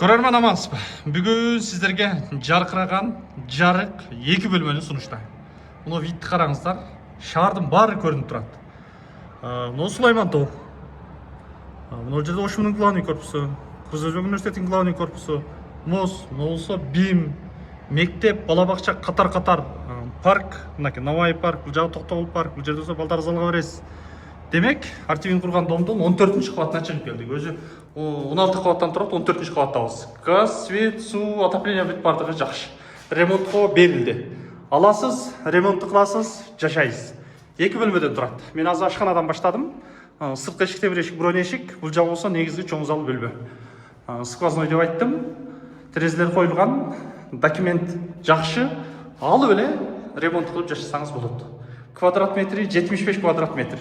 Көрермен амансызбы? Бүгін сіздерге жарқыраған жарық екі бөлмені сунуштаймын. Мұны видті қараңыздар. Шардың бары көрініп тұрады. Мұны Сулайман тау. Мұны жерде Ошмунун главный корпусу, Кызылжар университетінің главный корпусу, МОЗ, болсо БИМ, мектеп, балабақша қатар-қатар, парк, Навай парк, бұл жағы Тоқтоғұл парк, бұл жерде балдар залға бересіз. Демек, Артемин құрған домдың 14-ші қабатына шығып келдік. Өзі 16 қабаттан тұрады, 14-ші қабаттамыз. Газ, свет, су, отопление бит бардығы жақшы. Ремонтқа берілді. Аласыз, ремонтты қыласыз, жашайсыз. Екі бөлмеден тұрады. Мен аз ашханадан баштадым. Сыртқы ешік, темір ешік, бұрын ешік. Бұл жағы болса негізгі чоң зал бөлме. Сквозной деп айттым. Терезелер қойылған, документ жақшы. Алып еле ремонт қылып жашасаңыз болады. Квадрат метрі 75 квадрат метр.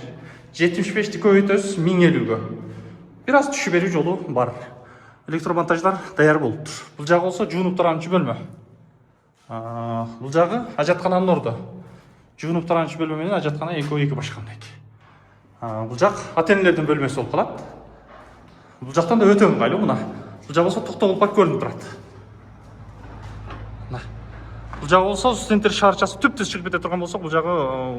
75-ті көбейтөз 1050-ге. Biraz түші беру жолу бар. Электромонтаждар даяр болып тұр. Бұл жағы болса жуынып тұраншы бөлме. Бұл жағы ажатхананың орды. Жуынып тұраншы бөлме менен ажатхана екі башқандайды. Бұл жақ ата-енелердің бөлмесі болып қалады. Бұл жақтан да өте ыңғайлы мына. Бұл жағы болса Тоқтоғұл парк көрініп тұрады. Бұл жағы болса студенттер шаршасы түптес шығып кете тұрған болса, бұл жағы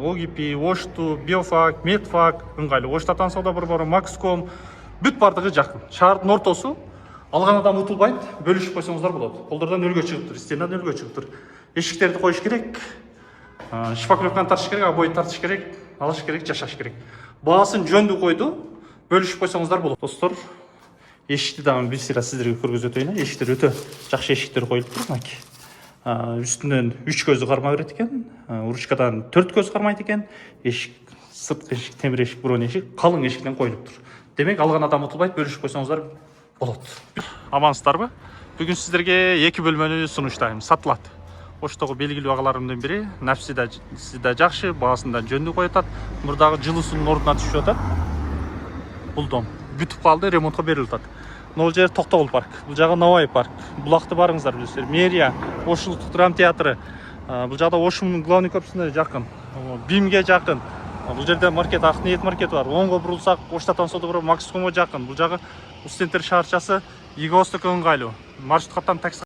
ОГИП, Ошту, Биофак, Медфак ыңғайлы. Оштатан сауда бір-бары, Макском, бүт бардығы жақын. Шардың ортасы алған адам ұтылбайды, бөлішіп қойсаңыздар болады. Қолдардан өлге шығып тұр, стендан өлге шығып тұр. Ешіктерді қойыш керек, шпаклевканы тартыш керек, обой тартыш керек, алыш керек, жашаш керек. Бағасын жөнді қойды, бөлішіп қойсаңыздар болады. Достар, ешікті дағын бір сира сіздерге көргіз өтейін. Ешіктер өте жақшы ешіктер қойылып тұр. Үстінен 3 көзі қарма береді екен, ұрышқадан 4 көз қармайды екен, ешік, сыртқы ешік, темір ешік, бұрын ешік, қалың ешіктен қойылып тұр. Демек, алған адам ұтылбайды, бөлішіп қойсаңыздар болады. Амансыздар ба? Бүгін сіздерге екі бөлмені сунуштаймын, сатылады. Оштағы белгілі бағаларымдан бірі, нәпсі де жақшы, бағасында жөнді қойытады. Мұндағы жылысының орнына түсіп жатады. Бұл дом бүтіп қалды, ремонтқа берілді. Бұл жер Тоқтоғұл парк, бұл жағы Навай парк, бұлақты барыңыздар білесіздер. Мерия, Ошылықтық драма театры, бұл жағда Ошмунун главный корпусына жақын, БИМге жақын. Бұл жерде маркет, Ақниет маркеті бар. Оңға бұрылсақ, Оштатан сода бұрып Макскомға жақын. Бұл жағы студенттер шаршасы, Егостық ыңғайлы. Маршрут қаттан такси